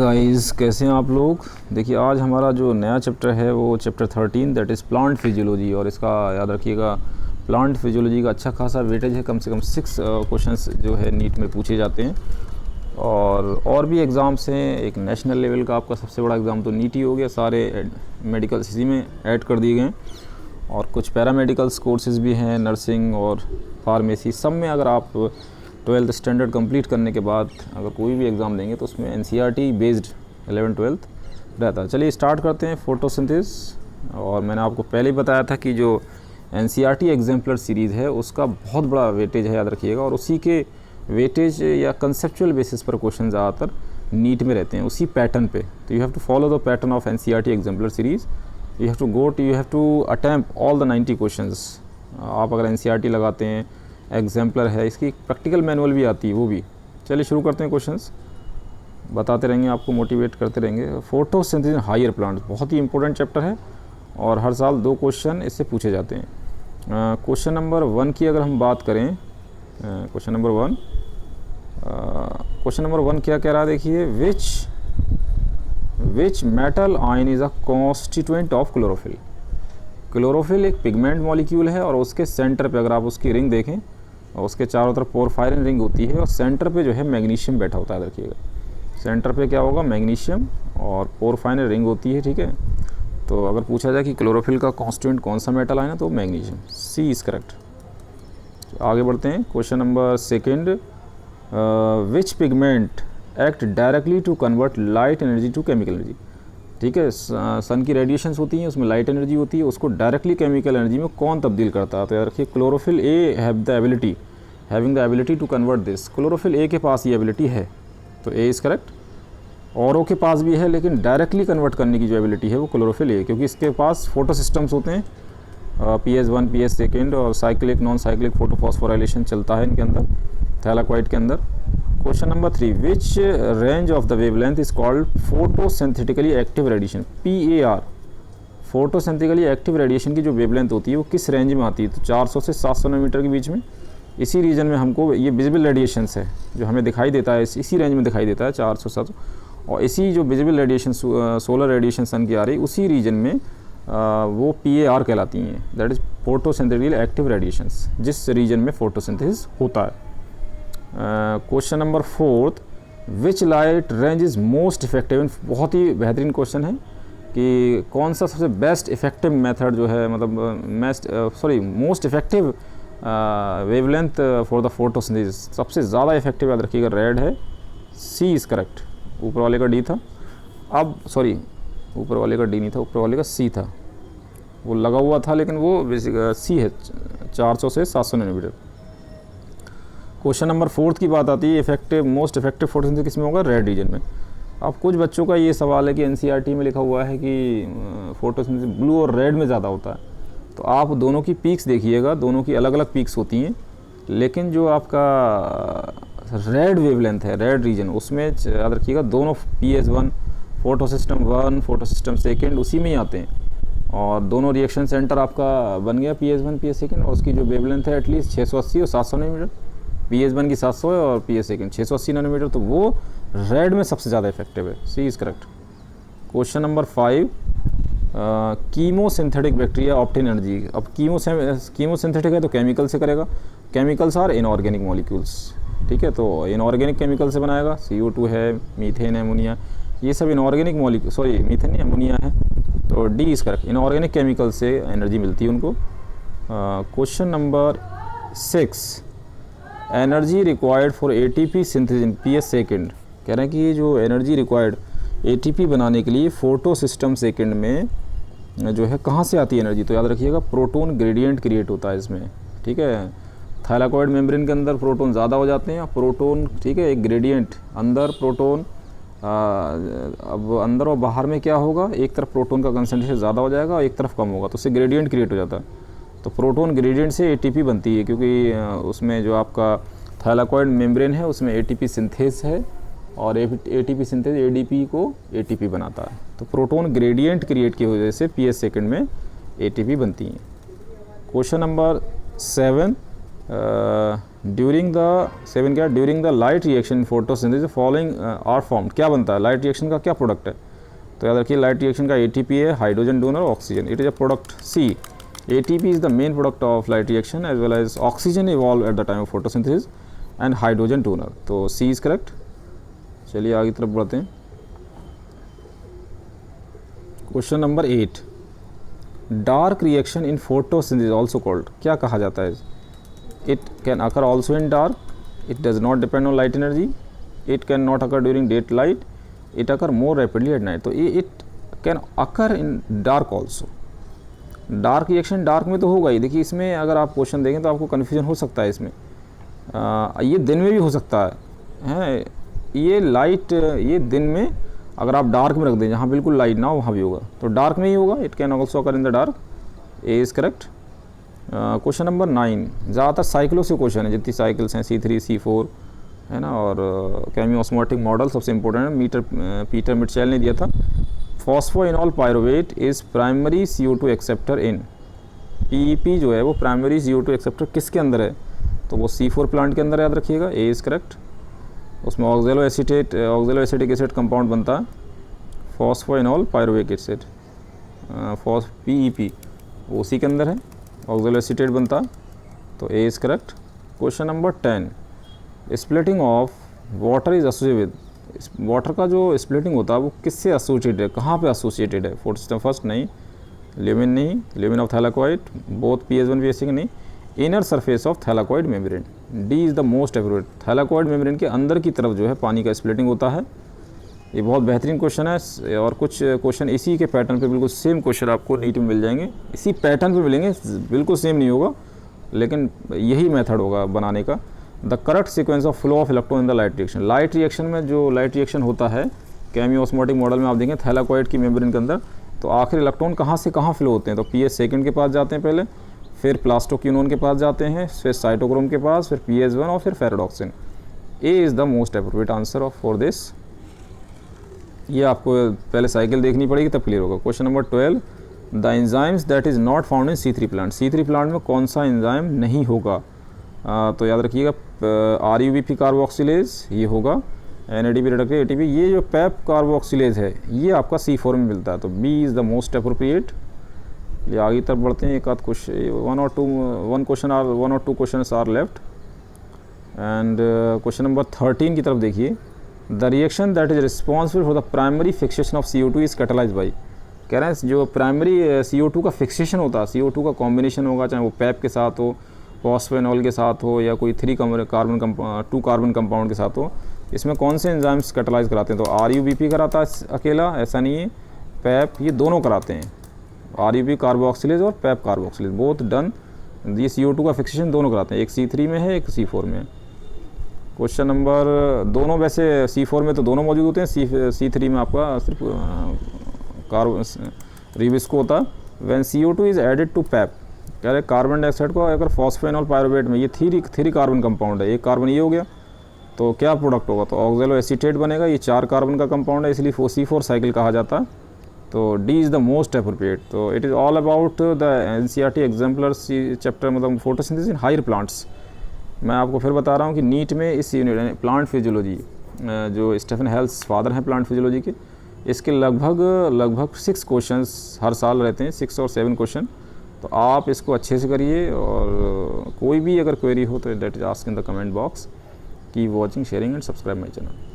Guys, कैसे हैं आप लोग। देखिए, आज हमारा जो नया चैप्टर है वो chapter 13 that is plant physiology. और इसका याद रखिएगा, प्लांट फिजियोलॉजी का अच्छा खासा वेटेज है, कम से कम 6 क्वेश्चंस जो है नीट में पूछे जाते हैं। और भी एग्ज़ाम्स हैं। एक नेशनल लेवल का आपका सबसे बड़ा एग्ज़ाम तो नीट ही हो गया, सारे मेडिकल इसी में ऐड कर दिए गए हैं। और कुछ पैरामेडिकल्स कोर्सेज़ भी हैं, नर्सिंग और फार्मेसी, सब में अगर आप 12th स्टैंडर्ड कंप्लीट करने के बाद अगर कोई भी एग्ज़ाम देंगे तो उसमें NCERT बेस्ड 11th-12th रहता है। चलिए स्टार्ट करते हैं फोटोसिंथेसिस। और मैंने आपको पहले ही बताया था कि जो NCERT एग्जाम्पलर सीरीज़ है उसका बहुत बड़ा वेटेज है, याद रखिएगा। और उसी के वेटेज या कंसेप्चुअल बेसिस पर क्वेश्चन ज़्यादातर नीट में रहते हैं, उसी पैटर्न पे। तो you have to follow the pattern of NCERT exemplar series. You have to attempt all the 90 questions. आप अगर NCERT लगाते हैं, एग्जाम्पलर है, इसकी प्रैक्टिकल मैनुअल भी आती है, वो भी। चलिए शुरू करते हैं, क्वेश्चंस बताते रहेंगे, आपको मोटिवेट करते रहेंगे। फोटोसिंथेसिस इन हायर प्लांट्स बहुत ही इंपॉर्टेंट चैप्टर है और हर साल 2 क्वेश्चन इससे पूछे जाते हैं। क्वेश्चन नंबर 1 की अगर हम बात करें, क्वेश्चन नंबर 1 क्या कह रहा है, देखिए। Which metal ion is a constituent of chlorophyll. Chlorophyll एक पिगमेंट मॉलिक्यूल है और उसके सेंटर पे अगर आप उसकी रिंग देखें और उसके चारों तरफ पोरफायरिन रिंग होती है और सेंटर पे जो है मैग्नीशियम बैठा होता है, रखिएगा। सेंटर पे क्या होगा, मैग्नीशियम, और पोरफायरिन रिंग होती है, ठीक है। तो अगर पूछा जाए कि क्लोरोफिल का कॉन्स्टिट्यूएंट कौन सा मेटल आयन है तो मैग्नीशियम, सी इज़ करेक्ट। आगे बढ़ते हैं, question number 2। Which pigment act directly to convert light energy to chemical energy. ठीक है, सन की रेडिएशंस होती हैं, उसमें लाइट एनर्जी होती है, उसको डायरेक्टली केमिकल एनर्जी में कौन तब्दील करता है। तो याद रखिए, chlorophyll A having the ability to convert this. Chlorophyll A के पास ये एबिलिटी है, तो ए इज़ करेक्ट। औरों के पास भी है, लेकिन डायरेक्टली कन्वर्ट करने की जो एबिलिटी है वो क्लोरोफिल ए, क्योंकि इसके पास फोटो सिस्टम्स होते हैं, PS1 PS2 और साइक्लिक नॉन साइक्लिक फोटोफॉस्फोराइलेशन चलता है इनके अंदर, थैलाकोइड के अंदर। Question number 3, which range of the wavelength is called photosynthetically active radiation, PAR। Photosynthetically active radiation की जो वेवलेंथ होती है वो किस रेंज में आती है, तो 400 से 700 नैनोमीटर के बीच में। इसी रीजन में हमको ये विजिबल रेडिएशंस है जो हमें दिखाई देता है, इसी रेंज में दिखाई देता है 400-700। और इसी जो विजिबल रेडिएशन सोलर रेडिएशन सन की आ रही, उसी रीजन में वो PAR कहलाती हैं, that is photosynthetically active radiations, जिस रीजन में फोटोसिंथेसिस होता है। Question number 4, which light range is most effective. बहुत ही बेहतरीन क्वेश्चन है कि कौन सा सबसे बेस्ट इफेक्टिव मेथड जो है, मतलब most effective wavelength for the photosynthesis, सबसे ज़्यादा इफेक्टिव, याद रखिएगा, रेड है, सी इज़ करेक्ट। ऊपर वाले का डी था, ऊपर वाले का डी नहीं था, ऊपर वाले का सी था, वो लगा हुआ था, लेकिन वो बेसिक सी है, 400 से 700 नैनोमीटर। क्वेश्चन नंबर 4 की बात आती है, मोस्ट इफेक्टिव फोटोसिंथेसिस किस में होगा, रेड रीजन में। अब कुछ बच्चों का ये सवाल है कि NCERT में लिखा हुआ है कि फोटोसिंथेसिस ब्लू और रेड में ज़्यादा होता है। तो आप दोनों की पीक्स देखिएगा, दोनों की अलग अलग पीक्स होती हैं, लेकिन जो आपका रेड वेवलेंथ है, रेड रीजन, उसमें याद रखिएगा दोनों PS1 photo system 1 photo system 2 उसी में ही आते हैं। और दोनों रिएक्शन सेंटर आपका बन गया PS1 PS2, और उसकी जो वेवलेंथ है एटलीस्ट 680 और 700 नैनोमीटर। PS1 की 700 है और PS2 680 नैनोमीटर, तो वो रेड में सबसे ज़्यादा इफेक्टिव है, C is correct. Question number 5, chemosynthetic bacteria obtain energy. अब कीमोसिंथेटिक है तो केमिकल से करेगा, केमिकल्स आर इनऑर्गेनिक मॉलिक्यूल्स, ठीक है। तो इनऑर्गेनिक केमिकल से बनाएगा, CO2 है, मीथेन है, अमोनिया, ये सब इनऑर्गेनिक मॉलिक्यूल, मीथेन नहीं, अमोनिया है, तो D is correct. Inorganic chemical से एनर्जी मिलती है उनको। Question number 6, energy required for ATP synthesis in PS2। कह रहे हैं कि ये जो एनर्जी रिक्वायर्ड ATP बनाने के लिए फोटो सिस्टम 2 में जो है कहाँ से आती है एनर्जी, तो याद रखिएगा प्रोटोन ग्रेडियंट क्रिएट होता है इसमें, ठीक है। थाइलाकॉइड मेम्ब्रेन के अंदर प्रोटोन ज़्यादा हो जाते हैं, प्रोटोन, ठीक है, एक ग्रेडियंट, अंदर प्रोटोन, अब अंदर और बाहर में क्या होगा, एक तरफ प्रोटोन का कंसंट्रेशन ज़्यादा हो जाएगा और एक तरफ कम होगा, तो उससे ग्रेडियंट क्रिएट हो जाता है। तो प्रोटोन ग्रेडियंट से ATP बनती है, क्योंकि उसमें जो आपका थाइलाकॉइड मेम्ब्रेन है उसमें ATP सिंथेस है, और ATP सिंथेस ADP को ATP बनाता है। तो प्रोटोन ग्रेडियंट क्रिएट की वजह से PS2 में ATP बनती हैं। क्वेश्चन नंबर 7, ड्यूरिंग द 7 क्या, during the light reaction in photosynthesis following are formed, क्या बनता है लाइट रिएक्शन का, क्या प्रोडक्ट है? तो याद रखिए लाइट रिएक्शन का ATP है, hydrogen donor, oxygen, it is a product C. ATP is the main product of light reaction as well as oxygen evolved at the time of photosynthesis and hydrogen donor. तो C is correct. चलिए आगे तरफ बढ़ते हैं. Question number 8. Dark reaction in photosynthesis also called, क्या कहा जाता है? It can occur also in dark. It does not depend on light energy. It can not occur during daylight. It occur more rapidly at night. तो ये it can occur in dark also. Dark reaction dark में तो होगा ही. देखिए इसमें अगर आप question देखें तो आपको कन्फ्यूजन हो सकता है इसमें. ये दिन में भी हो सकता है, ये लाइट, ये दिन में अगर आप डार्क में रख दें जहाँ बिल्कुल लाइट ना हो वहाँ भी होगा, तो डार्क में ही होगा. It can also occur in the dark. A is correct. Question number 9. ज़्यादातर साइकिलों से क्वेश्चन है, जितनी साइकिल्स हैं C3 C4 है ना, और केमियोस्मोटिक मॉडल सबसे इंपॉर्टेंट है, पीटर मिटशेल ने दिया था. Phosphoenol pyruvate is primary CO2 acceptor in. PEP जो है वो प्राइमरी CO2 एक्सेप्टर किसके अंदर है? तो वो C4 प्लांट के अंदर, याद रखिएगा. A is correct. उसमें ऑक्जेलो एसिटिक एसिड कंपाउंड बनता है, फॉस्फोइनॉल पायरुवेट एसिड, PEP, वो उसी के अंदर है, ऑक्जेलो एसिटेट बनता है. तो A is correct. Question number 10. Splitting of water is associated with. Water का जो स्प्लिटिंग होता है वो किससे एसोसिएटेड है, कहाँ पे एसोसिएटेड है? फर्स्ट नहीं, ल्यूमिन नहीं, lumen of थैलाकोइड, both pH1 pH6 नहीं, inner surface of thylakoid membrane. D is the most appropriate. Thylakoid membrane के अंदर की तरफ जो है पानी का स्प्लिटिंग होता है. ये बहुत बेहतरीन क्वेश्चन है, और कुछ क्वेश्चन इसी के पैटर्न पे बिल्कुल सेम क्वेश्चन आपको नीट में मिल जाएंगे, इसी पैटर्न पे मिलेंगे, बिल्कुल सेम नहीं होगा लेकिन यही मेथड होगा बनाने का. The correct sequence of flow of electron in the light reaction. Light reaction में जो लाइट रिएक्शन होता है केमियोस्मोटिक मॉडल में आप देखें थैलाकोइड की मेम्ब्रेन के अंदर, तो आखिर इलेक्ट्रॉन कहाँ से कहाँ फ्लो होते हैं? तो pH सेकंड के पास जाते हैं पहले, फिर प्लास्टोक्यूनोन के पास जाते हैं, फिर साइटोक्रोम के पास, फिर pH1 और फिर ferredoxin. A is the most appropriate answer of for this. ये आपको पहले साइकिल देखनी पड़ेगी तब क्लियर होगा. Question number 12. The enzymes that is not found in C3 plant. C3 plant में कौन सा एंजाइम नहीं होगा? तो याद रखिएगा RUBP कार्बोक्सिलेज ये होगा, NADP रिडक्टेज ATP. ये जो पैप कार्बोक्सिलेज है ये आपका C4 में मिलता है. तो B is the most appropriate. ये आगे तरफ बढ़ते हैं. एक आध क्वेश्चन, वन और two question are left. And question number 13 की तरफ देखिए. The reaction that is responsible for the primary fixation of CO2 is catalysed by. कह रहे हैं जो प्राइमरी CO2 का फिक्सेशन होता है, CO2 का कॉम्बिनेशन होगा, चाहे वो पैप के साथ हो, फॉस्फेनॉल के साथ हो, या कोई 2 कार्बन कंपाउंड के साथ हो, इसमें कौन से एंजाइम्स कैटलाइज कराते हैं? तो RUBP कराता है अकेला, ऐसा नहीं है, पैप, ये दोनों कराते हैं. RUBP कार्बोक्सिलेज और पैप कार्बोक्सिलेज बोथ डन. ये CO2 का फिक्सेशन दोनों कराते हैं, एक C3 में है, एक C4 में है. क्वेश्चन नंबर, दोनों वैसे C4 में तो दोनों मौजूद होते हैं, C3 में आपका सिर्फ रिविस्को होता है. When CO2 is added to PEP, कह रहे कार्बन डाइऑक्साइड को अगर फॉस्फेनॉल पायरुवेट में, ये थ्री कार्बन कंपाउंड है, एक कार्बन ये हो गया, तो क्या प्रोडक्ट होगा? तो ऑक्जेलो एसीटेट बनेगा. ये 4 कार्बन का कंपाउंड है, इसलिए C4 साइकिल कहा जाता है. तो D is the most appropriate. तो it is all about the NCERT exemplar chapter, मतलब फोटोसिंथेसिस इन हायर प्लांट्स. मैं आपको फिर बता रहा हूँ कि नीट में इस यूनिट प्लांट फिजियोलॉजी, जो स्टीफन हेल्स फादर हैं प्लांट फिजियोलॉजी के, इसके लगभग 6 क्वेश्चंस हर साल रहते हैं, 6 और 7 क्वेश्चन. तो आप इसको अच्छे से करिए, और कोई भी अगर क्वेरी हो तो that is ask in the comment box. Keep watching, sharing and subscribe my channel.